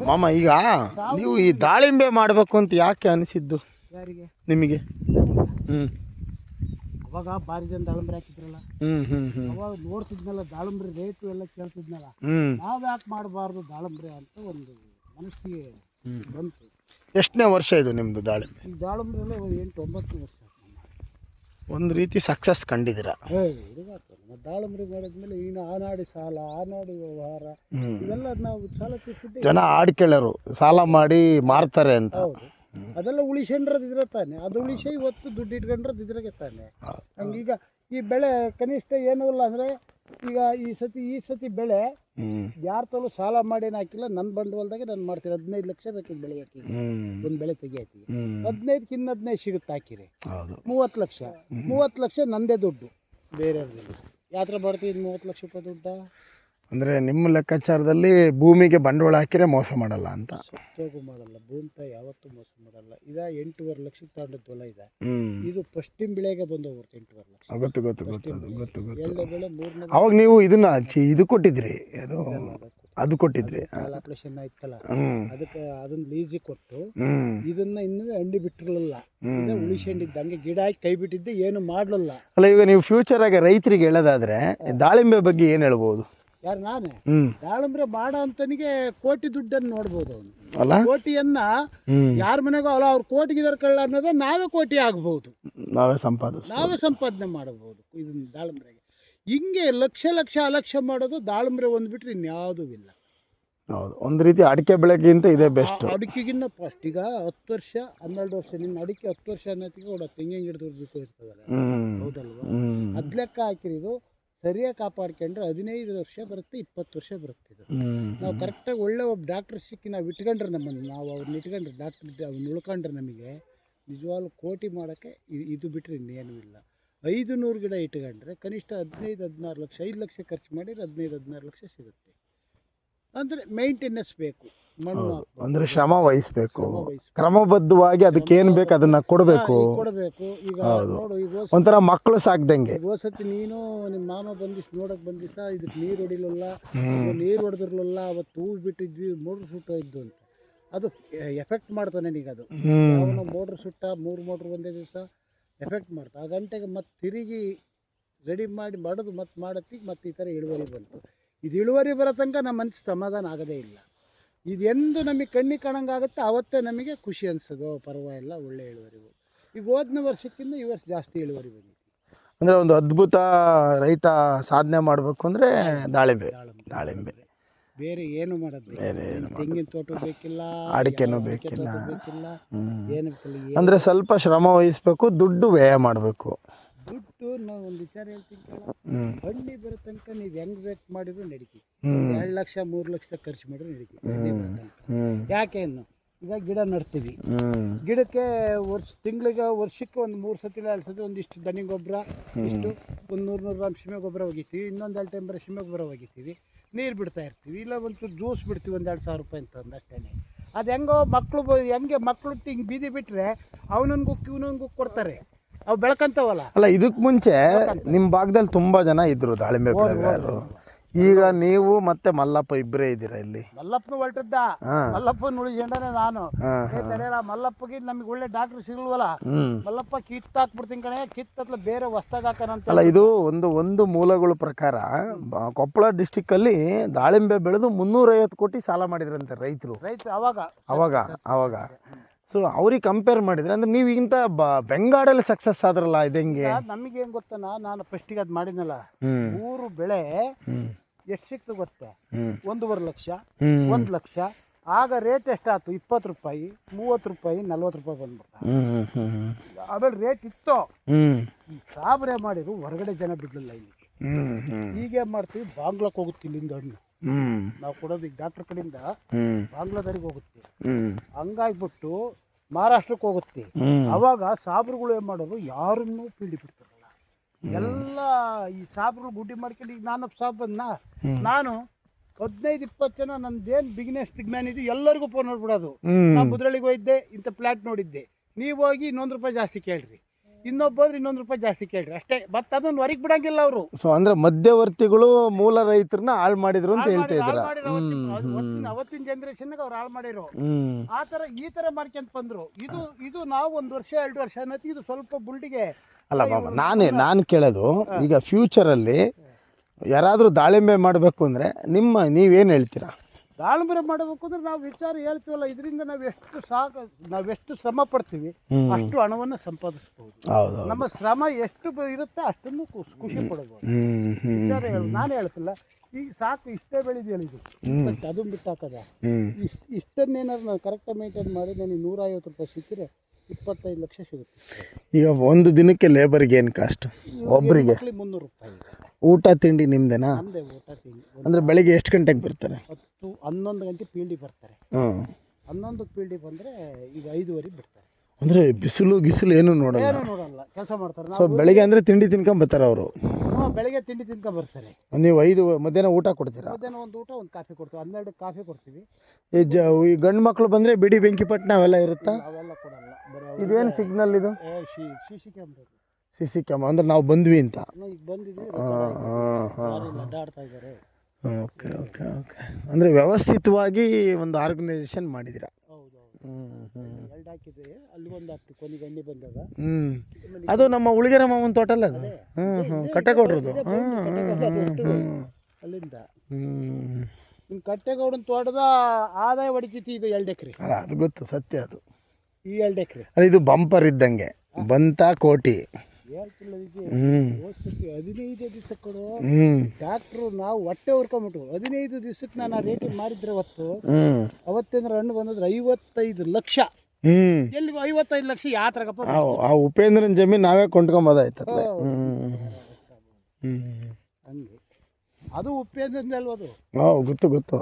ಮಾಮ ಈಗ ನೀವು ಈ ದಾಳಿಂಬೆ ಮಾಡಬೇಕು ಅಂತ ಯಾಕೆ ಅನಿಸಿದ್ದು ಯಾರಿಗೆ ನಿಮಗೆ? ಹ್ಞೂ ಅವಾಗ ಭಾರಿ ಜನ ದಾಳಿಂಬ್ರಿ ಹಾಕಿದ್ರಲ್ಲ, ಅವಾಗ ನೋಡ್ತಿದ್ನಲ್ಲ ದಾಳಿಂಬ್ರಿ ರೇಟು ಎಲ್ಲ ಕೇಳ್ತಿದ್ನಲ್ಲ, ನಾವು ಯಾಕೆ ಮಾಡಬಾರ್ದು ದಾಳಿಂಬ್ರಿ ಅಂತ ಒಂದು ಮನಸ್ಸಿಗೆ ಬಂತು. ಎಷ್ಟನೇ ವರ್ಷ ಇದು ನಿಮ್ಮದು ದಾಳಿಂಬೆ? ಈ ದಾಳಿಂಬ್ರೆಲ್ಲ 8-9 ವರ್ಷ ಒಂದು ರೀತಿ ಸಕ್ಸಸ್ ಕಂಡಿದ್ದೀರಾ? ದಾಳಿಂಬ್ರಿ ಮಾಡಿದ್ಮೇಲೆ ಇನ್ನು ಆನಾಡಿ ಸಾಲ, ಆನಾಡಿ ವ್ಯವಹಾರ ಇವೆಲ್ಲ ನಾವು ಸಾಲ ತೀರಿಸಿದ್ದೆ. ಜನ ಆಡ್ಕೇಳರು ಸಾಲ ಮಾಡಿ ಮಾರ್ತಾರೆ ಅಂತ. ಹೌದು, ಅದೆಲ್ಲ ಉಳಿಸ್ಕೊಂಡ್ರದ್ದು ಇದ್ರೆ ತಾನೆ, ಅದು ಉಳಿಸಿ ಇವತ್ತು ದುಡ್ಡು ಇಟ್ಕೊಂಡ್ರದ್ದು ಇದ್ರಾಗೆ ತಾನೆ. ಹಂಗೀಗ ಈ ಬೆಳೆ ಕನಿಷ್ಠ ಏನೂ ಇಲ್ಲ ಅಂದರೆ, ಈಗ ಈ ಸತಿ ಬೆಳೆ ಯಾರ ತಲೂ ಸಾಲ ಮಾಡೇನು ಹಾಕಿಲ್ಲ, ನನ್ನ ಬಂಡವಾಳದಾಗೆ ನಾನು ಮಾಡ್ತೀನಿ. 15 ಲಕ್ಷ ಬೇಕಿದ್ದು ಬೆಳೆ ಹಾಕಿ ಒಂದು ಬೆಳೆ ತೆಗಿಯಾಕಿ 15ಕ್ಕೆ ಇನ್ನು 15 ಸಿಗುತ್ತೆ ಹಾಕಿರಿ 30 ಲಕ್ಷ. 30 ಲಕ್ಷ ನಂದೇ ದುಡ್ಡು, ಬೇರೆಯವ್ರದ್ದು ಯಾತ್ರ ಮಾಡ್ತೀವಿ. 30 ಲಕ್ಷ ರೂಪಾಯಿ ದುಡ್ಡ ಅಂದರೆ ನಿಮ್ಮ ಲೆಕ್ಕಾಚಾರದಲ್ಲಿ ಭೂಮಿಗೆ ಬಂಡವಾಳ ಹಾಕಿದ್ರೆ ಮೋಸ ಮಾಡಲ್ಲ ಅಂತ? ಸತ್ತೋಗು ಮಾಡಲ್ಲ, ಭೂಮಿತ ಯಾವತ್ತೂ ಮೋಸ ಮಾಡಲ್ಲ. 8.5 ಲಕ್ಷಕ್ಕೆ ತಗೊಂಡದ್ದು ಹೊಲ ಇದೆ. ಇದು ಫಸ್ಟಿನ ಬೆಳೆಗೆ ಬಂದು ಹೋಗ್ಬಿಡ್ತು 8.5 ಲಕ್ಷ. ಗೊತ್ತು. ಎರಡನೇ ಬೆಳೆ, ಮೂರನೇ ಅವಾಗ ನೀವು ಇದನ್ನ ಇದು ಕೊಟ್ಟಿದ್ರಿ, ಅದು ಕೊಟ್ಟಿದ್ರಿ, ಆಪರೇಷನ್ ಆಯ್ತಲ್ಲ, ಅದಕ್ಕೆ ಅದನ್ನ ಲೀಸಿಗೆ ಕೊಟ್ಟು ಇದನ್ನ ಇನ್ನೂ ಅಂಡಿ ಬಿಟ್ಟಿರಲಿಲ್ಲ, ಉಳಿಸ್ಕೊಂಡಿದ್ದ ಹಂಗೆ ಗಿಡ ಹಾಕಿ ಕೈ ಬಿಟ್ಟಿದ್ದೆ, ಏನು ಮಾಡಲಿಲ್ಲ. ಅಲ್ಲ, ಈಗ ನೀವು ಫ್ಯೂಚರ್ ಆಗಿ ರೈತರಿಗೆ ಹೇಳೋದಾದ್ರೆ ದಾಳಿಂಬೆ ಬಗ್ಗೆ ಏನು ಹೇಳ್ಬೋದು? ಯಾರು ನಾನೇ? ದಾಳಿಂಬ್ರೆ ಮಾಡೋ ಅಂತನಿಗೆ ಕೋಟಿ ದುಡ್ಡನ್ನು ನೋಡ್ಬೋದು ಅವನು. ಅಲ್ಲ, ಕೋಟಿಯನ್ನ ಯಾರ ಮನೆಗೂ ಅಲ್ಲ, ಅವ್ರು ಕೋಟಿಗಿದಾರ ಕಳ್ಳ ಅನ್ನೋದ ನಾವೇ ಕೋಟಿ ಆಗ್ಬಹುದು, ನಾವೇ ಸಂಪಾದನೆ ಮಾಡಬಹುದು ಇದನ್ನ ದಾಳಿಂಬ್ರೆಗೆ. ಹಿಂಗೆ ಲಕ್ಷ ಅಲಕ್ಷ ಮಾಡೋದು ದಾಳಿಂಬ್ರೆ ಒಂದು ಬಿಟ್ರೆ ಇನ್ಯಾವುದೂ ಇಲ್ಲ. ಹೌದು, ಒಂದು ರೀತಿ ಅಡಿಕೆ ಬೆಳೆಗಿಂತ ಇದೇ ಬೆಸ್ಟ್. ಅಡಿಕೆಗಿನ್ನ ಫಸ್ಟ್ ಈಗ 10 ವರ್ಷ 12 ವರ್ಷ, ನಿನ್ನ ಅಡಿಕೆ 10 ವರ್ಷ ಅನ್ನೋತ್ತಿಗೆ ಕೂಡ ತೆಂಗಿನ ಗಿಡದ ಇರ್ತದಲ್ಲ, ಹೌದಲ್ವಾ? ಅದ್ ಲೆಕ್ಕ ಹಾಕಿರೋದು ಸರಿಯಾಗಿ ಕಾಪಾಡ್ಕೊಂಡ್ರೆ 15 ವರ್ಷ ಬರುತ್ತೆ, 20 ವರ್ಷ ಬರುತ್ತೆ. ಇದು ನಾವು ಕರೆಕ್ಟಾಗಿ ಒಳ್ಳೆ ಒಬ್ಬ ಡಾಕ್ಟರ್ ಸಿಕ್ಕಿ ನಾವು ಇಟ್ಕೊಂಡ್ರೆ, ನಮ್ಮನ್ನು ನಾವು ಅವ್ರನ್ನ ಇಟ್ಕೊಂಡ್ರೆ, ಡಾಕ್ಟರ್ ಅವ್ನು ಉಳ್ಕೊಂಡ್ರೆ ನಮಗೆ ನಿಜವಾಗ್ಲೂ ಕೋಟಿ ಮಾಡೋಕ್ಕೆ ಇದು ಬಿಟ್ಟರೆ ಇನ್ನೇನೂ ಇಲ್ಲ. 500 ಗಿಡ ಇಟ್ಕೊಂಡ್ರೆ ಕನಿಷ್ಠ 15-16 ಲಕ್ಷ, 5 ಲಕ್ಷ ಖರ್ಚು ಮಾಡಿದ್ರೆ 15-16 ಲಕ್ಷ ಸಿಗುತ್ತೆ. ಅಂದರೆ ಮೇಂಟೆನೆನ್ಸ್ ಬೇಕು, ಮಣ್ಣು ಅಂದರೆ ಶ್ರಮ ವಹಿಸಬೇಕು, ಕ್ರಮಬದ್ಧವಾಗಿ ಅದಕ್ಕೇನು ಬೇಕು ಅದನ್ನ ಕೊಡಬೇಕು. ಈಗ ನೋಡು, ಈಗ ಒಂಥರ ಮಕ್ಕಳು ಸಾಕ್ದಂಗೆ. ಹೋಸತಿ ನೀನು ನಿಮ್ಮ ಮಾಮ ಬಂದಿಷ್ಟು ನೋಡಕ್ ಬಂದಿಸ, ಇದಕ್ಕೆ ನೀರು ಹೊಡಿಲಿಲ್ಲ, ನೀರು ಹೊಡೆದಿರ್ಲಿಲ್ಲ, ಅವತ್ತು ಹೂವು ಬಿಟ್ಟಿದ್ವಿ, ಮೋಟ್ರ್ ಸುಟ್ಟೋಯ್ತು ಅಂತ. ಅದು ಎಫೆಕ್ಟ್ ಮಾಡ್ತಾನೆ ನನಗದು. ಅವನು ಮೋಟ್ರ್ ಸುಟ್ಟ, 3 ಮೋಟ್ರ್ ಒಂದೇ ದಿವಸ ಎಫೆಕ್ಟ್ ಮಾಡ್ತಾ, ಆ ಗಂಟೆಗೆ ಮತ್ತೆ ತಿರುಗಿ ರೆಡಿ ಮಾಡಿ ಮಾಡೋದು, ಮತ್ತೆ ಮಾಡತ್ತಿಗೆ ಮತ್ತೆ ಈ ಥರ ಇಳುವರಿ ಬಂತು. ಇದು ಇಳುವರಿ ಬರೋ ತನಕ ನಮ್ಮ ಮನಸ್ಸು ಸಮಾಧಾನ ಆಗೋದೇ ಇಲ್ಲ. ಇದೆಂದು ನಮಗೆ ಕಣ್ಣಿಗೆ ಕಾಣಂಗಾಗುತ್ತೆ, ಅವತ್ತೇ ನಮಗೆ ಖುಷಿ ಅನಿಸೋದು, ಪರವಾಗಿಲ್ಲ, ಒಳ್ಳೆ ಇಳುವರಿ. ಈಗ ಹೋದನೇ ವರ್ಷಕ್ಕಿಂತ ಈ ವರ್ಷ ಜಾಸ್ತಿ ಇಳುವರಿ ಬಂದಿದೆ. ಅಂದರೆ ಒಂದು ಅದ್ಭುತ ರೈತ ಸಾಧನೆ ಮಾಡಬೇಕು ಅಂದರೆ ದಾಳಿಂಬೆ ಬೇರೆ ಏನು ಮಾಡೋದು, ತೆಂಗಿನ ತೋಟ ಬೇಕಿಲ್ಲ, ಅಡಿಕೆನೂ ಬೇಕಿಲ್ಲ, ಏನು ಅಂದರೆ ಸ್ವಲ್ಪ ಶ್ರಮ ವಹಿಸ್ಬೇಕು, ದುಡ್ಡು ವ್ಯಯ ಮಾಡಬೇಕು. ದುಡ್ಡು ನಾವು ಒಂದು ವಿಚಾರ ಹೇಳ್ತೀನಿ ಕೇಳ, ಹಳ್ಳಿ ಬರೋ ತನಕ ನೀವು ಹೆಂಗ್ ಬೇಕು ಮಾಡಿದ್ರು ನಡೀತೀವಿ. 2 ಲಕ್ಷ 3 ಲಕ್ಷ ಖರ್ಚು ಮಾಡಿದ್ರು ನಡೀತೀವಿ. ಯಾಕೆ ಇನ್ನು ಈಗ ಗಿಡ ನಡ್ತೀವಿ, ಗಿಡಕ್ಕೆ ವರ್ಷಕ್ಕೆ ಒಂದು 3 ಸತಿ 2 ಸತಿ ಒಂದಿಷ್ಟು ದನಿ ಗೊಬ್ಬರ, ಇಷ್ಟು ಒಂದು 100 ಗ್ರಾಮ್ ಸೀಮೆ ಗೊಬ್ಬರ ಒಗಿತೀವಿ, ಇನ್ನೊಂದು 2 ಟೈಮ್ ಬರೋ ಸೀಮೆ ಗೊಬ್ಬರ ಒಗಿತೀವಿ, ನೀರು ಬಿಡ್ತಾ ಇರ್ತೀವಿ, ಇಲ್ಲ ಒಂಚೂರು ಜ್ಯೂಸ್ ಬಿಡ್ತೀವಿ, 1-2 ಸಾವಿರ ರೂಪಾಯಿ ಅಂತಂದು ಅಷ್ಟೇ. ಅದು ಹೆಂಗೋ ಮಕ್ಕಳು ಹಿಂಗೆ ಬೀದಿ ಬಿಟ್ಟರೆ ಅವನೊಂದು ಇವನೊಂದು ಕೊಡ್ತಾರೆ, ಅವು ಬೆಳ್ಕಂತವಲ್ಲ. ಅಲ್ಲ, ಇದಕ್ಕೆ ಮುಂಚೆ ನಿಮ್ಮ ಭಾಗದಲ್ಲಿ ತುಂಬ ಜನ ಇದ್ರು ದಾಳಿಂಬೆ ಬೆಳೆಗಾರರು. ಈಗ ನೀವು ಮತ್ತೆ ಮಲ್ಲಪ್ಪ ಇಬ್ಬರೇ ಇದ್ದೀರಾ ಇಲ್ಲಿ? ಮಲ್ಲಪ್ಪನ ಹೊರಟದ್ದ, ಮಲ್ಲಪ್ಪನ ಉಳಿಸ್ಕೊಂಡಾನೆ ನಾನು. ಮಲ್ಲಪ್ಪಗೆ ನಮಗೆ ಒಳ್ಳೆ ಡಾಕ್ಟರ್ ಸಿಗಲ್ವಲ್ಲ, ಮಲ್ಲಪ್ಪ ಕಿತ್ತಾಕ್ಬಿಡ್ತೀನಿ ಕಣೆ, ಕಿತ್ತತ್ಲ ಬೇರೆ ಹೊಸ್ತಾಗ ಹಾಕೋಣಂತ. ಅಲ್ಲ, ಇದು ಒಂದು ಮೂಲಗಳ ಪ್ರಕಾರ ಕೊಪ್ಪಳ ಡಿಸ್ಟಿಕ್ಕಲ್ಲಿ ದಾಳಿಂಬೆ ಬೆಳೆದು 350 ಕೋಟಿ ಸಾಲ ಮಾಡಿದ್ರಂತೆ ರೈತರು ಅವಾಗ. ಸೊ ಅವ್ರಿಗೆ ಕಂಪೇರ್ ಮಾಡಿದ್ರೆ ಅಂದ್ರೆ ನೀವು ಈಗಿಂತ ಬೆಂಗಾಡಲ್ಲಿ ಸಕ್ಸಸ್ ಆದ್ರಲ್ಲ, ಇದು ಹೆಂಗೆ? ನಮಗೆ ಏನು ಗೊತ್ತಾನ, ನಾನು ಫಸ್ಟಿಗೆ ಅದು ಮಾಡಿದ್ನಲ್ಲ, 3 ಬೆಳೆ ಎಷ್ಟು ಸಿಕ್ತು ಗೊತ್ತೆ? 1.5 ಲಕ್ಷ, 1 ಲಕ್ಷ. ಆಗ ರೇಟ್ ಎಷ್ಟಾಯ್ತು? 20 ರೂಪಾಯಿ, 30 ರೂಪಾಯಿ, 40 ರೂಪಾಯಿ ಬಂದ್ಬಿಡ್ತ. ಆಮೇಲೆ ರೇಟ್ ಇತ್ತು. ಸಾಬ್ರೆ ಮಾಡಿದ್ರು, ಹೊರಗಡೆ ಜನ ಬಿಡ್ಲಿಲ್ಲ ಇಲ್ಲಿ. ಈಗ ಮಾಡ್ತೀವಿ, ಬಾಂಗ್ಲಾಕ್ ಹೋಗುತ್ತೆ ಇಲ್ಲಿಂದ ಹಣ್ಣು. ನಾವು ಕೊಡೋದು ಈಗ ಡಾಕ್ಟರ್ ಕಡೆಯಿಂದ ಬಾಂಗ್ಲಾದವ್ರಿಗೆ ಹೋಗುತ್ತೆ, ಹಂಗಾಗ್ಬಿಟ್ಟು ಮಹಾರಾಷ್ಟ್ರಕ್ಕೆ ಹೋಗುತ್ತೆ. ಅವಾಗ ಸಾಬ್ರುಗಳು ಏನು ಮಾಡೋರು, ಯಾರನ್ನೂ ಪೀಡಿ ಬಿಡ್ತಾರಲ್ಲ, ಎಲ್ಲ ಈ ಸಾಬ್ರುಗಳು ಗುಡ್ಡಿ ಮಾಡ್ಕೊಂಡು. ಈಗ ನಾನು ಸಾಬ್ ಬಂದ, ನಾನು 15-20 ಜನ ನಂದೇನು ಬಿಗ್ನೆಸ್ ಮ್ಯಾನ್ ಇದು ಎಲ್ಲರಿಗೂ ಫೋನ್ ನೋಡ್ಬಿಡೋದು. ನಾನು ಮುದ್ರಳ್ಳಿಗೆ ಹೋಗಿದ್ದೆ, ಇಂಥ ಪ್ಲಾಟ್ ನೋಡಿದ್ದೆ, ನೀವು ಹೋಗಿ 1 ರೂಪಾಯಿ ಜಾಸ್ತಿ ಕೇಳ್ರಿ, ಇನ್ನೊಬ್ಬರು ಇನ್ನೊಂದು ರೂಪಾಯಿ ಜಾಸ್ತಿ ಕೇಳ್ರಿ ಅಷ್ಟೇ. ಮತ್ತೆ ಅದನ್ನ ಹೊರಗೆ ಬಿಡಂಗಿಲ್ಲ ಅವರು. ಸೊ ಅಂದ್ರೆ ಮಧ್ಯವರ್ತಿಗಳು ಮೂಲ ರೈತರನ್ನ ಹಾಳು ಮಾಡಿದ್ರು ಅಂತ ಹೇಳ್ತಾ ಇದ್ದೀರಾ. ಅವತ್ತಿನ ಜನರೇಷನ್ಗೆ ಅವ್ರು ಹಾಳು ಮಾಡಿರೋ ಹ್ಮ್ ಆ ಥರ ಈ ಥರ ಮಾಡ್ಕೊಂತ ಬಂದ್ರು. ಇದು ನಾವು 1 ವರ್ಷ 2 ವರ್ಷ ಅನ್ನತಿ ಇದು ಸ್ವಲ್ಪ ಬುಲ್ಡಿಗೆ. ಅಲ್ಲ ಬಾಬಾ, ನಾನು ಕೇಳೋದು ಈಗ ಫ್ಯೂಚರಲ್ಲಿ ಯಾರಾದರೂ ದಾಳಿಂಬೆ ಮಾಡಬೇಕು ಅಂದರೆ ನೀವೇನು ಹೇಳ್ತೀರಾ? ದಾಳಿಂಬೆ ಮಾಡಬೇಕು ಅಂದ್ರೆ ನಾವು ವಿಚಾರ ಹೇಳ್ತೀವಲ್ಲ, ಇದರಿಂದ ನಾವೆಷ್ಟು ಶ್ರಮ ಪಡ್ತೀವಿ ಅಷ್ಟು ಹಣವನ್ನು ಸಂಪಾದಿಸ್ಬೋದು. ಹೌದು. ನಮ್ಮ ಶ್ರಮ ಎಷ್ಟು ಇರುತ್ತೆ ಅಷ್ಟನ್ನು ಖುಷಿ ಪಡಬಹುದು. ವಿಚಾರ ನಾನು ಹೇಳ್ತಿಲ್ಲ, ಈಗ ಸಾಕು ಇಷ್ಟೇ ಬೆಳೆದಿಲ್ಲ ಇದು ಅದನ್ನ ಬಿಟ್ಟು ಹಾಕದ ಇಷ್ಟನ್ನೇನಾದ್ರು ನಾವು ಕರೆಕ್ಟಾಗಿ ಮೇಂಟೈನ್ ಮಾಡಿ ನನಗೆ 150 ರೂಪಾಯಿ ಸಿಕ್ಕಿದ್ರೆ 25 ಲಕ್ಷ ಸಿಗುತ್ತೆ. ಈಗ ಒಂದು ದಿನಕ್ಕೆ ಲೇಬರ್ಗೆ ಏನು ಕಾಸ್ಟ್? ಒಬ್ಬರಿಗೆ 300 ರೂಪಾಯಿ. ಊಟ ತಿಂಡಿ ನಿಮ್ದೇನಾ? ನಮ್ಮದೇ ಊಟ ತಿಂಡಿ. ಅಂದರೆ ಬೆಳಿಗ್ಗೆ ಎಷ್ಟು ಗಂಟೆಗೆ ಬರ್ತಾರೆ? 11 ಗಂಟೆ ಫೀಲ್ಡಿಗೆ ಬರ್ತಾರೆ. 11ಕ್ಕೆ ಫೀಲ್ಡಿಗೆ ಬಂದರೆ ಈಗ 5:30 ಬಿಡ್ತಾರೆ. ಅಂದರೆ ಬಿಸಿಲು ಏನು ನೋಡಲ್ಲ? ಏನೂ ನೋಡಲ್ಲ, ಕೆಲಸ ಮಾಡ್ತಾರೆ. ಸೊ ಬೆಳಿಗ್ಗೆ ಅಂದರೆ ತಿಂಡಿ ತಿನ್ಕೊಂಬರ್ತಾರೆ ಅವರು? ಬೆಳಿಗ್ಗೆ ತಿಂಡಿ ತಿನ್ಕೊಂಡು ಬರ್ತಾರೆ. ನೀವು 5 ಮಧ್ಯಾಹ್ನ ಊಟ ಕೊಡ್ತೀರಾ? ಮಧ್ಯಾಹ್ನ ಒಂದು ಊಟ ಒಂದು ಕಾಫಿ ಕೊಡ್ತೀವಿ. 12 ಕಾಫಿ ಕೊಡ್ತೀವಿ. ಈ ಗಂಡು ಮಕ್ಕಳು ಬಂದರೆ ಬಿಡಿ ಬೆಂಕಿಪಟ್ಟಣ ಅವೆಲ್ಲ ಇರುತ್ತಾ? ಅವೆಲ್ಲ ಕೊಡಲ್ಲ. ಇದೇನು ಸಿಗ್ನಲ್ ಇದು? CC camera. CC ಕ್ಯಾಮ್ರಾ ಅಂದರೆ ನಾವು ಬಂದ್ವಿ ಅಂತ. ಈಗ ಬಂದಿದ್ದೀವಿ, ಅಡ್ಡಾಡ್ತಾ ಇದ್ದಾರೆ. Okay okay okay. ಅಂದರೆ ವ್ಯವಸ್ಥಿತವಾಗಿ ಒಂದು ಆರ್ಗನೈಸೇಷನ್ ಮಾಡಿದ್ದೀರಾ? ಹೌದು. ಎರಡು ಹಾಕಿದ್ದೀವಿ. ಅಲ್ಲಿ ಒಂದು ಹಾಕ್ತೀವಿ ಕೊನೆಗೆ ಎಣ್ಣೆ ಬಂದಾಗ. ಅದು ನಮ್ಮ ಉಳಿಗೆರ ಮಾವನ ತೋಟಲ್ಲ ಅದು? ಕಟ್ಟೆಗೌಡ್ರದು. ಅಲ್ಲಿಂದ ನಿಮ್ಮ ಕಟ್ಟೆಗೌಡನ ತೋಟದ ಆದಾಯ ಹೊಡಿತೈತಿ ಇದು 2 ಎಕರೆ. ಅದು ಗೊತ್ತು, ಸತ್ಯ ಅದು. ಈ 2 ಎಕರೆ ಇದು ಬಂಪರ್ ಇದ್ದಂಗೆ ಬಂತ ಕೋಟಿ. ಹೇಳ್ತಿಲ್ಲ ವಿಜಯ್, 15 ದಿವಸ ಕೊಡು ಡಾಕ್ಟ್ರು. ನಾವು ಹೊಟ್ಟೆ ಹುರ್ಕೊಂಬಿಟ್ಟು 15 ದಿವಸಕ್ಕೆ ನಾನು ಆ ರೇಟಿಗೆ ಮಾರಿದ್ರೆ ಅವತ್ತೇನಾರ ಹಣ್ಣು ಬಂದಿದ್ರೆ 55 ಲಕ್ಷ. ಎಲ್ಲಿ 55 ಲಕ್ಷ ಯಾತ್ರಗಪ್ಪ? ಆ ಉಪೇಂದ್ರನ್ ಜಮೀನು ನಾವೇ ಕೊಂಡ್ಕೊಂಬೋದಾಯ್ತಲ್ಲ. ಹಂಗೆ ಅದು ಉಪೇಂದ್ರನೇ ಅಲ್ವ ಅದು? ಗೊತ್ತು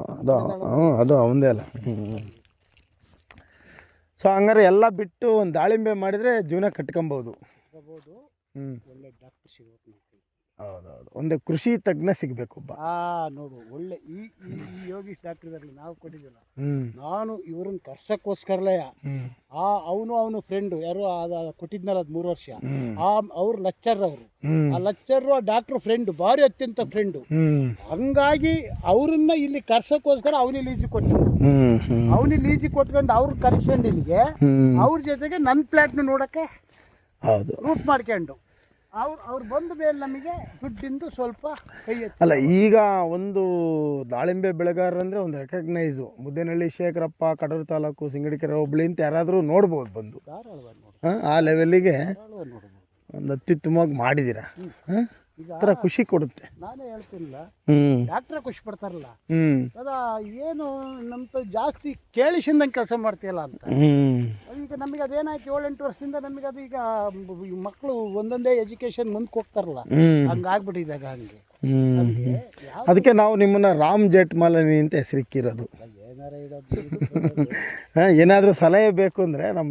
ಅದು ಅವಂದೇ ಅಲ್ಲ. ಸೊ ಹಂಗಾರೆ ಎಲ್ಲ ಬಿಟ್ಟು ಒಂದು ದಾಳಿಂಬೆ ಮಾಡಿದರೆ ಜೀವನ ಕಟ್ಕೊಬೋದು. ಒಳ್ಳೆ ಡಾಕ್ಟರ್ ಸಿಗಬೇಕು. ಹೌದೌದು, ಒಂದು ಕೃಷಿ ತಜ್ಞ ಸಿಗಬೇಕೊಬ್ಬ. ನೋಡು, ಒಳ್ಳೆ ಈ ಯೋಗೀಶ್ ಡಾಕ್ಟರ್ ಇದಾರಲ್ಲ, ನಾವು ಕೊಟ್ಟಿದ್ದಿಲ್ಲ. ನಾನು ಇವ್ರನ್ನ ಕರ್ಸಕ್ಕೋಸ್ಕರಲೇ ಅವನು ಫ್ರೆಂಡು ಯಾರು ಕೊಟ್ಟಿದ್ನಲ್ಲ ಅದು 3 ವರ್ಷ. ಅವ್ರು ಲೆಕ್ಚರ್, ಅವರು ಆ ಲೆಕ್ಚರ್ ಆ ಡಾಕ್ಟರ್ ಫ್ರೆಂಡು, ಭಾರಿ ಅತ್ಯಂತ ಫ್ರೆಂಡು. ಹಂಗಾಗಿ ಅವ್ರನ್ನ ಇಲ್ಲಿ ಕರ್ಸಕ್ಕೋಸ್ಕರ ಅವನಿಗೆ ಲೀಜಿ ಕೊಟ್ಕೊಂಡು ಅವ್ರ ಕರ್ಸ್ಕೊಂಡು ಇಲ್ಲಿಗೆ ಅವ್ರ ಜೊತೆಗೆ ನನ್ನ ಪ್ಲಾಟ್ನ ನೋಡಕ್ಕೆ ರೂಟ್ ಮಾಡ್ಕೊಂಡು ಅವ್ರು ಬಂದ ಮೇಲೆ ನಮಗೆ ದುಡ್ಡಿಂದು ಸ್ವಲ್ಪ ಕೈ ಅಲ್ಲ. ಈಗ ಒಂದು ದಾಳಿಂಬೆ ಬೆಳೆಗಾರರು ಅಂದರೆ ಒಂದು ರೆಕಗ್ನೈಸು ಮುದ್ದೇನಹಳ್ಳಿ ಶೇಖರಪ್ಪ, ಕಡೂರು ತಾಲೂಕು, ಸಿಂಗಡಿಕೆರೆ ಹೋಬಳಿ ಅಂತ ಯಾರಾದರೂ ನೋಡ್ಬೋದು ಬಂದು. ಆ ಲೆವೆಲ್ಲಿಗೆ ಒಂದು ಅತ್ಯುತ್ತಮವಾಗಿ ಮಾಡಿದ್ದೀರಾ. ಥರ ಖುಷಿ ಕೊಡುತ್ತೆ. ನಾನೇ ಹೇಳ್ತೀನಿಲ್ಲ, ಡಾಕ್ಟ್ರ ಖುಷಿ ಪಡ್ತಾರಲ್ಲ ಅದ ಏನು ನಮ್ಮ ಜಾಸ್ತಿ ಕೇಳಿಸಿದಂಗೆ ಕೆಲಸ ಮಾಡ್ತೀಯಲ್ಲ ಅಂತ. ಈಗ ನಮಗೆ ಅದೇನಾಯ್ತು 7-8 ವರ್ಷದಿಂದ ನಮಗೆ ಅದು ಈಗ ಮಕ್ಕಳು ಒಂದೊಂದೇ ಎಜುಕೇಶನ್ ಮುಂದಕ್ಕೆ ಹೋಗ್ತಾರಲ್ಲ, ಹಂಗಾಗ್ಬಿಟ್ಟಿದಾಗ ಹಂಗೆ. ಅದಕ್ಕೆ ನಾವು ನಿಮ್ಮನ್ನ ರಾಮ್ ಜೇಠ್ಮಲಾನಿ ಅಂತ ಹೆಸರಿಕ್ಕಿರೋದು. ಏನಾದರೂ ಸಲಹೆ ಬೇಕು ಅಂದರೆ ನಮ್ಮ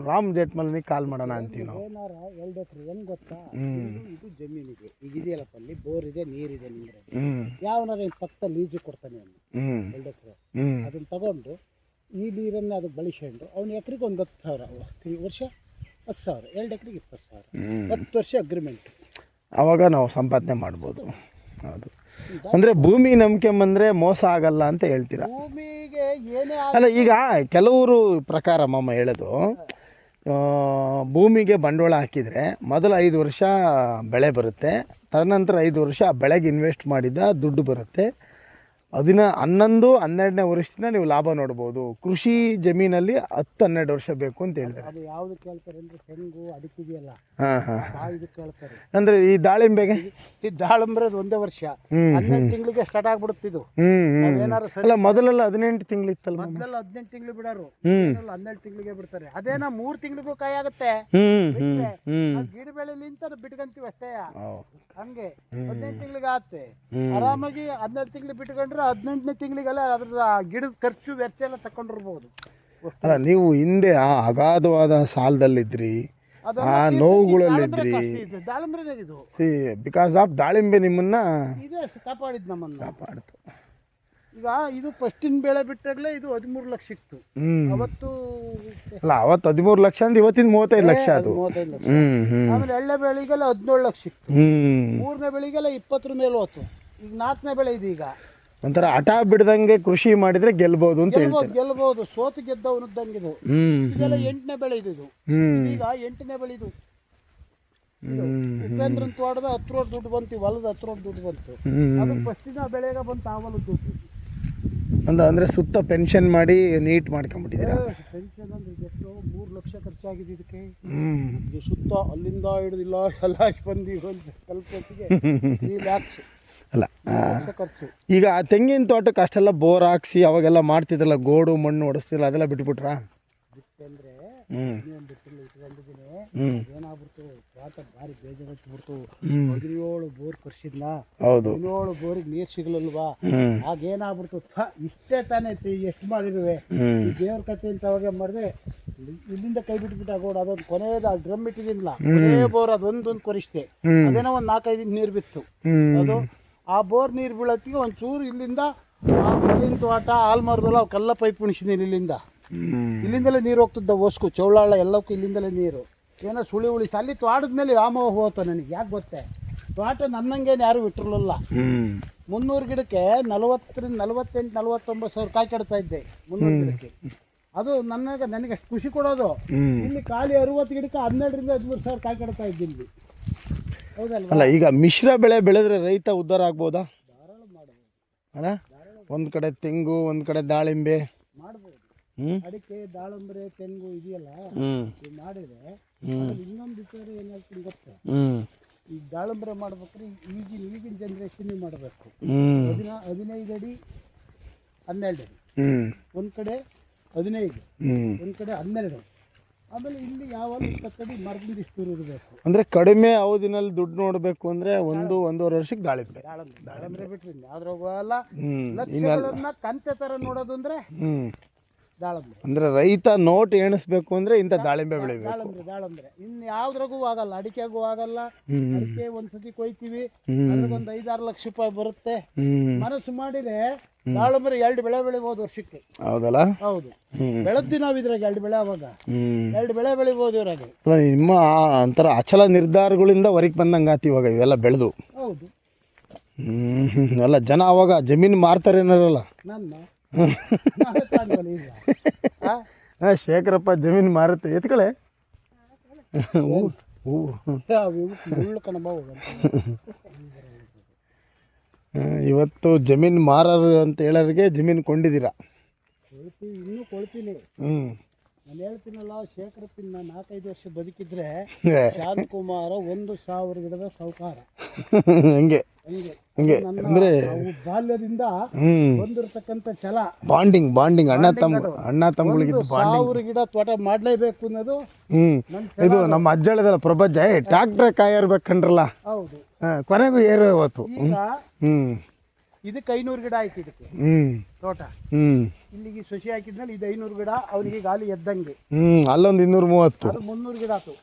ರಾಮ್ ಜೇಠ್ಮಲಾನಿ ಕಾಲ್ ಮಾಡೋಣ ಅಂತೀವಿ ನಾವು. ಏನಾರ 2 ಎಕರೆ ಹೆಂಗೆ ಗೊತ್ತಾ, ಇದು ಜಮೀನಿಗೆ ಈಗ ಇದೆಯಲ್ಲಪ್ಪ, ಅಲ್ಲಿ ಬೋರ್ ಇದೆ, ನೀರಿದೆ ನಿಂದ್ರೆ ಯಾವನಾರ ಪಕ್ಕ ಲೀಜು ಕೊಡ್ತಾನೆ ಅವನು 2 ಎಕರೆ. ಅದನ್ನ ತಗೊಂಡು ಈ ನೀರನ್ನು ಅದಕ್ಕೆ ಬಳಸ್ಕೊಂಡು ಅವ್ನು ಎಕರೆಗೆ ಒಂದು 10,000 ವರ್ಷ 10,000, 2 ಎಕರೆಗೆ 20,000, 10 ವರ್ಷ ಅಗ್ರಿಮೆಂಟ್. ಆವಾಗ ನಾವು ಸಂಪಾದನೆ ಮಾಡ್ಬೋದು. ಹೌದು, ಅಂದರೆ ಭೂಮಿ ನಂಬಿಕೆ ಬಂದರೆ ಮೋಸ ಆಗಲ್ಲ ಅಂತ ಹೇಳ್ತೀರಾ? ಭೂಮಿಗೆ ಏನೇ ಅಲ್ಲ, ಈಗ ಕೆಲವರು ಪ್ರಕಾರ ಮಾಮ ಹೇಳೋದು, ಭೂಮಿಗೆ ಬಂಡವಾಳ ಹಾಕಿದರೆ ಮೊದಲು 5 ವರ್ಷ ಬೆಳೆ ಬರುತ್ತೆ, ತದನಂತರ 5 ವರ್ಷ ಬೆಳೆಗೆ ಇನ್ವೆಸ್ಟ್ ಮಾಡಿದ ದುಡ್ಡು ಬರುತ್ತೆ. 11-12ನೇ ವರ್ಷದಿಂದ ನೀವು ಲಾಭ ನೋಡ್ಬೋದು. ಕೃಷಿ ಜಮೀನಲ್ಲಿ 10-12 ವರ್ಷ ಬೇಕು ಅಂತ ಹೇಳ್ತಾರೆ. ಅದು ಯಾವುದು ಕೇಳ್ತಾರೆ ಅಂದರೆ ತೆಂಗು ಅಡಿಕೆದೆಯಲ್ಲ, ಇದಕ್ಕೆ ಹೇಳ್ತಾರೆ. ಅಂದರೆ ಈ ದಾಳಿಂಬೆಗೆ ಈ ದಾಳಿಂಬ್ರದ್ದು 1 ವರ್ಷ 12 ತಿಂಗಳಿಗೆ ಸ್ಟಾರ್ಟ್ ಆಗ್ಬಿಡುತ್ತೆ ಇದು. ಅಲ್ಲ, ಮೊದಲೆಲ್ಲ 18 ತಿಂಗಳಿತ್ತಲ್ಲ? ಮೊದಲೆಲ್ಲ 18 ತಿಂಗಳು ಬಿಡೋರು, 12 ತಿಂಗಳಿಗೆ ಬಿಡ್ತಾರೆ. ಅದೇನ 3 ತಿಂಗಳಿಗೂ ಕಾಯಿ ಆಗುತ್ತೆ. ಗಿಡ ಬೆಳೆಲಿ ಅಂತ ಬಿಟ್ಕೊಂತೀವಿ ಅಷ್ಟೇ. ಹಂಗೆ 18 ತಿಂಗಳಿಗೆ ಆಗುತ್ತೆ ಆರಾಮಾಗಿ. 12 ತಿಂಗಳು ಬಿಟ್ಕೊಂಡ್ರೆ 18ನೇ ತಿಂಗಳಿಗೆಲ್ಲ ಅದ್ರ ಗಿಡದ ಖರ್ಚು ವೆಚ್ಚ ಎಲ್ಲ ತಕೊಂಡಿರ್ಬೋದು. ಅಲ್ಲ, ನೀವು ಹಿಂದೆ ಆ ಅಗಾಧವಾದ ಸಾಲದಲ್ಲಿದ್ರಿ, ಆ ನೋವುಗಳಲ್ಲಿದ್ರಿ. ದಾಳಿಂಬ್ರೆ ಇದು ಬಿಕಾಸ್ ಆಫ್ ದಾಳಿಂಬೆ ನಿಮ್ಮನ್ನ ಇದೆ ಕಾಪಾಡಿದ್, ನಮ್ಮನ್ನ ಕಾಪಾಡ್ತು. ಈಗ ಇದು ಫಸ್ಟಿನ ಬೆಳೆ ಬಿಟ್ಟಾಗಲೇ ಇದು 13 ಲಕ್ಷ ಇತ್ತು. ಅವತ್ತು ಅಲ್ಲ ಅವತ್ತು 13 ಲಕ್ಷ ಅಂದ್ರೆ ಇವತ್ತಿನ 35 ಲಕ್ಷ ಅದು. 35 ಲಕ್ಷ. ಹ್ಮ್ ಆಮೇಲೆ ಎಳ್ಳೆ ಬೆಳೆಗೆಲ್ಲ 17 ಲಕ್ಷ ಇತ್ತು. ಮೂರನೇ ಬೆಳೆಗೆಲ್ಲ 20 ಮೇಲೆ ಹೋಯ್ತು. ಈಗ 4ನೇ ಬೆಳೆ ಇದೆ. ಈಗ ಒಂಥರ ಹಠ ಬಿಡದಂಗೆ ಕೃಷಿ ಮಾಡಿದ್ರೆ ಗೆಲ್ಬಹುದು ಅಂತ ಹೇಳ್ತಾರೆ. ಗೆಲ್ಬಹುದು, ಸೋತು ಗೆದ್ದವನದ್ದಂಗಿದು. ಇದೆಲ್ಲ 8ನೇ ಬೆಳೆ ಇದು. ಈಗ 8ನೇ ಬೆಳೆ ಇದು. ಉಪೇಂದ್ರನ್ ತೋಟದ 10 ರೋಡ್ ದುಡ್ಡು ಬಂತು, ಹೊಲದ 10 ರೋಡ್ ದುಡ್ಡು ಬಂತು. ಅದು ಫಸ್ಟಿನ ಬೆಳೆಗೆ ಬಂತು, ಆ ಹೊಲದ ದುಡ್ಡು. ಅಂದ್ರೆ ಸುತ್ತ ಪೆನ್ಷನ್ ಮಾಡಿ ನೀಟ್ ಮಾಡ್ಕೊಂಡ್ಬಿಟ್ಟಿದ್ದೀರಾ. ಪೆನ್ಷನ್ ಅಂದ್ರೆ ಎಷ್ಟು 3 ಲಕ್ಷ ಖರ್ಚಾಗಿದೆ ಇದಕ್ಕೆ. ಇದು ಸುತ್ತ ಅಲ್ಲಿಂದ ಹಿಡಿದಿಲ್ಲ ಎಲ್ಲ ಬಂದು ಸ್ವಲ್ಪ ಹೊತ್ತಿಗೆ 3 ಲ್ಯಾಕ್ಸ್ ಅಲ್ಲ ಖರ್ಚು. ಈಗ ಆ ತೆಂಗಿನ ತೋಟಕ್ಕೆ ಅಷ್ಟೆಲ್ಲ ಬೋರ್ ಹಾಕ್ಸಿ ಅವಾಗೆಲ್ಲ ಮಾಡ್ತಿದ್ರಲ್ಲ, ಗೋಡು ಮಣ್ಣು ಹೊಡಿಸ್ತಿಲ್ಲ, ಅದೆಲ್ಲ ಬಿಟ್ಬಿಟ್ರಾ? ಬಿಟ್ಟಂದ್ರೆ ಬಿಟ್ಟಿಲ್ಲ, ಇಟ್ಕೊಂಡಿದ್ದೀನಿ. ಏನಾಗ್ಬಿಡ್ತು, ತೋಟ ಭಾರಿ ಬೇಜಾರಟ್ಬಿಡ್ತು. 17 ಬೋರ್ ಕರ್ಸಿದ್ನ. ಹೌದು, 17 ಬೋರಿಗೆ ನೀರು ಸಿಗಲಲ್ವಾ? ಆಗ ಏನಾಗ್ಬಿಡ್ತು, ಇಷ್ಟೇ ತಾನೇ ಎಷ್ಟು ಮಾಡಿರುವೆ ದೇವ್ರ ಕತೆ ಅಂತ ಅವಾಗ ಮಾಡಿದ್ರೆ ಇಲ್ಲಿಂದ ಕೈ ಬಿಟ್ಬಿಟ್ಟು ಆಗೋಡು. ಅದೊಂದು ಕೊನೆಯದ ಡ್ರಮ್ ಇಟ್ಟಿದ್ದಿಲ್ಲ, ಕೊನೆ ಬೋರ್ ಅದೊಂದೊಂದು ಕೊರಿಸ್ತೆ. ಅದೇನೋ ಒಂದು 4-5 ಇಂಚ್ ನೀರು ಬಿತ್ತು. ಅದು ಆ ಬೋರ್ ನೀರು ಬೀಳತ್ತಿಗೆ ಒಂಚೂರು ಇಲ್ಲಿಂದ ಆ ಮಲ್ಲಿನ ತೋಟ ಆಲ್ಮಾರ್ದಲ್ಲ ಅವಕ್ಕೆಲ್ಲ ಪೈಪ್ ಉಣಿಸಿದ್ದೀನಿ. ಇಲ್ಲಿಂದಲೇ ನೀರು ಹೋಗ್ತಿದ್ದ, ಓಸ್ಕು ಚೌಳಾಳ ಎಲ್ಲಕ್ಕೂ ಇಲ್ಲಿಂದಲೇ ನೀರು. ಏನೋ ಸುಳಿ ಉಳಿಸಿ ಅಲ್ಲಿ ತೋಟದ ಮೇಲೆ ವ್ಯಾಮೋಹ ಹೋಯ್ತು ನನಗೆ. ಯಾಕೆ ಗೊತ್ತೇ, ತೋಟ ನನ್ನಂಗೇನು ಯಾರು ಬಿಟ್ಟಿರಲಿಲ್ಲ. 300 ಗಿಡಕ್ಕೆ 48-49 ಸಾವಿರ ಕಾಯಿ ಕೆಡ್ತಾ ಇದ್ದೆ 300 ಗಿಡಕ್ಕೆ. ಅದು ನನಗೆ ಅಷ್ಟು ಖುಷಿ ಕೊಡೋದು. ಇಲ್ಲಿ ಖಾಲಿ 60 ಗಿಡಕ್ಕೆ 12-13 ಸಾವಿರ ಕಾಯಿ ಕೆಡ್ತಾ ಇದ್ದೀನಿ. ಹೌದಲ್ವ? ಅಲ್ಲ ಈಗ ಮಿಶ್ರ ಬೆಳೆ ಬೆಳೆದ್ರೆ ರೈತ ಉದ್ಧಾರ ಆಗ್ಬೋದಾ? ಧಾರಾಳ ಮಾಡ್ಬೋದು ಅಲ್ಲ, ಒಂದು ಕಡೆ ತೆಂಗು, ಒಂದು ಕಡೆ ದಾಳಿಂಬೆ ಮಾಡ್ಬೋದು. ಅಡಿಕೆ, ದಾಳಂಬ್ರೆ, ತೆಂಗು ಇದೆಯಲ್ಲ, ಇದು ಮಾಡಿದ್ರೆ ಇನ್ನೊಂದು ವಿಚಾರ ಏನಾಗ್ತದೆ ಗೊತ್ತಾ, ಈ ದಾಳಂಬ್ರೆ ಮಾಡ್ಬೇಕ್ರೆ ಈಗಿನ ಜನ್ರೇಷನ್ ಮಾಡಬೇಕು. 15 ಅಡಿ 12 ಅಡಿ, ಒಂದು ಕಡೆ 15, ಒಂದು ಕಡೆ 12. ಆಮೇಲೆ ಇಲ್ಲಿ ಯಾವಾಗ 20 ಅಡಿ ಮರದಿಂದ ಇಷ್ಟು ಇರಬೇಕು. ಅಂದ್ರೆ ಕಡಿಮೆ ಅವಧಿನಲ್ಲಿ ದುಡ್ಡು ನೋಡಬೇಕು ಅಂದ್ರೆ 1-1.5 ವರ್ಷಕ್ಕೆ ದಾಳಿಂಬೆ. ದಾಳಂಬ್ರೆ ಬಿಟ್ರಿ ಯಾವ್ದ್ರಾಗಲ್ಲ ಲಕ್ಷಗಳನ್ನ ಕಂತೆ ತರ ನೋಡೋದು ಅಂದ್ರೆ ದಾಳಂಬ್ರೆ. ಅಂದ್ರೆ ರೈತ ನೋಟ್ ಎಣಿಸ್ಬೇಕು ಅಂದ್ರೆ ಇಂಥ ದಾಳಿಂಬೆ ಬೆಳಿಬೇಕು. ದಾಳಂಬ್ರೆ ಇನ್ನು ಯಾವ್ದ್ರಾಗೂ ಆಗಲ್ಲ, ಅಡಿಕೆಗೂ ಆಗಲ್ಲ. ಅಡಿಕೆ ಒಂದ್ಸತಿ ಕೊಯ್ತೀವಿ, ಅದ್ರಾಗೊಂದು 5-6 ಲಕ್ಷ ರೂಪಾಯಿ ಬರುತ್ತೆ. ಮನಸ್ಸು ಮಾಡಿದ್ರೆ ದಾಳಂಬ್ರೆ 2 ಬೆಳೆ ಬೆಳಿಬೋದು ವರ್ಷಕ್ಕೆ. ಹೌದಲ್ಲ? ಹೌದು, ಬೆಳೆದ್ವಿ ನಾವು ಇದ್ರಾಗ 2 ಬೆಳೆ. ಅವಾಗ 2 ಬೆಳೆ ಬೆಳಿಬೋದು ಇವ್ರಾಗೆ. ನಿಮ್ಮ ಒಂಥರ ಅಚಲ ನಿರ್ಧಾರಗಳಿಂದ ಹೊರಗೆ ಬಂದಂಗೆ ಆತಿ ಇವಾಗ ಇವೆಲ್ಲ ಬೆಳೆದು. ಹೌದು. ಅಲ್ಲ ಜನ ಅವಾಗ ಜಮೀನು ಮಾರ್ತಾರೆ ಏನಾರಲ್ಲ. ಶೇಖರಪ್ಪ ಜಮೀನು ಮಾರುತ್ತೆ ಎತ್ಕಳೆ. ಇವತ್ತು ಜಮೀನು ಮಾರರು ಅಂತ ಹೇಳೋರಿಗೆ ಜಮೀನು ಕೊಂಡಿದ್ದೀರಾ? ಇನ್ನೂ ಕೊಡ್ತೀನಿ. ನಾನು ಹೇಳ್ತೀನಲ್ಲ, ಶೇಖರಪ್ಪಿನ 4-5 ವರ್ಷ ಬದುಕಿದ್ರೆ ಶಾಂತಕುಮಾರ 1,000 ಗಿಡದ ಸಾಹುಕಾರ. ಹಂಗೆ ಅಂದ್ರೆ ಬಾಲ್ಯದಿಂದ ಬಂದಿರತಕ್ಕಂತ ಛಲ, ಬಾಂಡಿಂಗ್ ಅಣ್ಣ ತಮ್ಮಗಳಿಗೆ 1,000 ಗಿಡ ತೋಟ ಮಾಡ್ಲೇಬೇಕು ಅನ್ನೋದು. ಇದು ನಮ್ಮ ಅಜ್ಜಳದಲ್ಲ ಪ್ರಪಂಚ. ಟ್ರಾಕ್ಟರ್ ಕಾಯಿರ್ಬೇಕಂಡ್ರಲ್ಲ. ಹೌದು, ಕೊನೆಗೂ ಏರೋ ಇವತ್ತು. ಇದಕ್ಕೆ 500 ಗಿಡ ಆಯ್ತು ಇದಕ್ಕೆ ತೋಟ. ಇಲ್ಲಿಗೆ ಸಸಿ ಹಾಕಿದ್ಮೇಲೆ ಇದು 500 ಗಿಡ, ಅವನಿಗೆ ಗಾಲಿ ಎದ್ದಂಗೆ. ಅಲ್ಲೊಂದು 230, ಅದು 300 ಗಿಡ ಆಯ್ತು.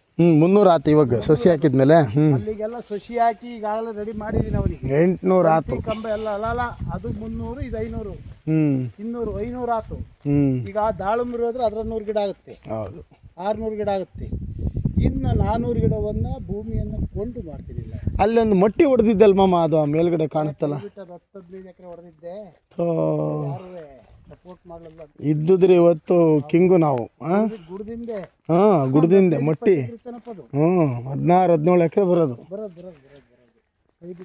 300 ಆಯ್ತು ಇವಾಗ ಸಸಿ ಹಾಕಿದ್ಮೇಲೆ. ಅಲ್ಲಿಗೆಲ್ಲ ಸಸಿ ಹಾಕಿ ಈಗಾಗಲೇ ರೆಡಿ ಮಾಡಿದೀನಿ ಅವನಿಗೆ. 800 ಆಯ್ತು ಕಂಬ ಎಲ್ಲ. ಅಲ್ಲ ಅದು 300, ಇದು 500, 200, 500 ಆಯ್ತು. ಈಗ ದಾಳಂಬ್ರಿ ಹೋದ್ರೆ ಅದ್ರ 100 ಗಿಡ ಆಗುತ್ತೆ. ಹೌದು, 600 ಗಿಡ ಆಗುತ್ತೆ. ಇನ್ನು 400 ಗಿಡವನ್ನ ಭೂಮಿಯನ್ನು ಕೊಂಡು ಮಾಡ್ತೀನಿಲ್ಲ. ಅಲ್ಲೊಂದು ಮಟ್ಟಿ ಹೊಡೆದಿದ್ದಲ್ಲ ಮಾಮ, ಅದು ಮೇಲ್ಗಡೆ ಕಾಣುತ್ತಲ್ಲ. 10-15 ಎಕರೆ ಹೊಡೆದಿದ್ದೆ, ಸಪೋರ್ಟ್ ಮಾಡಲ್ಲ. ಇದ್ದುದ್ರಿ ಇವತ್ತು ಕಿಂಗು ನಾವು. ಗುಡ್ದಿಂದೆ ಮಟ್ಟಿ 16-17 ಎಕರೆ ಬರೋದು.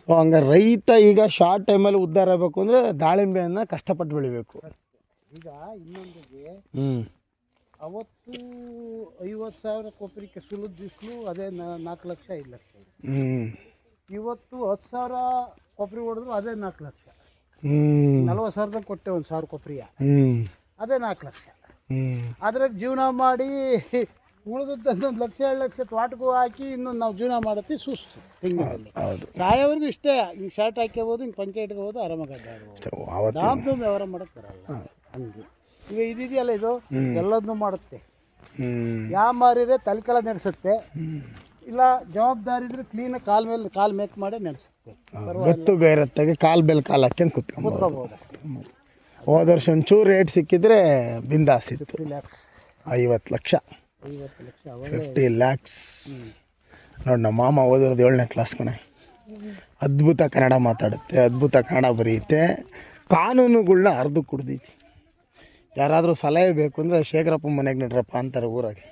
ಸೊ ಹಂಗ ರೈತ ಈಗ ಶಾರ್ಟ್ ಟೈಮಲ್ಲಿ ಉದ್ಧಾರ ಆಗಬೇಕು ಅಂದ್ರೆ ದಾಳಿಂಬೆಯನ್ನ ಕಷ್ಟಪಟ್ಟು ಬೆಳಿಬೇಕು. ಈಗ ಇನ್ನೊಂದಿಗೆ ಅವತ್ತು 50,000 ಕೊಬ್ಬರಿಗೆ ಸುಲಿದ ದಿವ್ಸಲು ಅದೇ 4 ಲಕ್ಷ 5 ಲಕ್ಷ. ಇವತ್ತು 10,000 ಕೊಬ್ಬರಿ ಹೊಡೆದ್ರು ಅದೇ 4 ಲಕ್ಷ. 40,000 ಕೊಟ್ಟೆ 1,000 ಕೊಬ್ಬರಿಯ, ಅದೇ 4 ಲಕ್ಷ. ಅದ್ರಾಗ ಜೀವನ ಮಾಡಿ ಉಳಿದದ್ದು 1 ಲಕ್ಷ 2 ಲಕ್ಷ ತೋಟಕ್ಕೂ ಹಾಕಿ ಇನ್ನೊಂದು ನಾವು ಜೀವನ ಮಾಡತ್ತಿ ಸುಸ್ತು. ಹಿಂಗಾಗಿ ಸಾಯೋವರೆಗೂ ಇಷ್ಟೇ. ಹಿಂಗೆ ಶಾರ್ಟ್ ಹಾಕ್ಯಬೋದು, ಹಿಂಗೆ ಪಂಚಾಯಟ್ಗೆ ಹೋದು ಆರಾಮಾಗಿ ಅಡ್ಡಾಡ್ಬೋದು. ದಾಮ್ ವ್ಯವಹಾರ ಮಾಡಕ್ಕೆ ಬರಲ್ಲ. ಹಂಗೆ ಈಗ ಇದೆಯಲ್ಲ, ಇದು ಎಲ್ಲದನ್ನೂ ಮಾಡುತ್ತೆ. ಯಾವ ಮಾರಿದ್ರೆ ತಲೆ ಕೆಳ ನಡೆಸುತ್ತೆ, ಇಲ್ಲ ಜವಾಬ್ದಾರಿ ಇದ್ರೆ ಕ್ಲೀನಾಗಿ ಕಾಲ್ ಮೇಕ್ ಮಾಡಿ ನಡೆಸುತ್ತೆ. ಗತ್ತು ಗೈರತ್ತಾಗೆ ಕಾಲ್ ಬೆಲ್ ಕಾಲು ಹಾಕ್ಯಂಡು ಕುತ್ಕೊಬೋದು. ಹೋದ ವರ್ಷ ಒಂಚೂರು ರೇಟ್ ಸಿಕ್ಕಿದ್ರೆ ಬಿಂದಾಸಿತ್ತು. 50 ಲ್ಯಾಕ್ಸ್ 50 ಲಕ್ಷ 50 ಲಕ್ಷ 50 ಲ್ಯಾಕ್ಸ್. ನೋಡಿ ನಮ್ಮ ಮಾಮ ಓದಿರೋದು 7ನೇ ಕ್ಲಾಸ್ ಕಣೆ. ಅದ್ಭುತ ಕನ್ನಡ ಮಾತಾಡುತ್ತೆ, ಅದ್ಭುತ ಕನ್ನಡ ಬರೆಯುತ್ತೆ, ಕಾನೂನುಗಳನ್ನ ಅರ್ದು ಕುಡ್ದೈತಿ. ಯಾರಾದರೂ ಸಲಹೆ ಬೇಕು ಅಂದರೆ ಶೇಖರಪ್ಪ ಮನೆಗೆ ನಡ್ರಪ್ಪ ಅಂತಾರೆ ಊರಾಗೆ.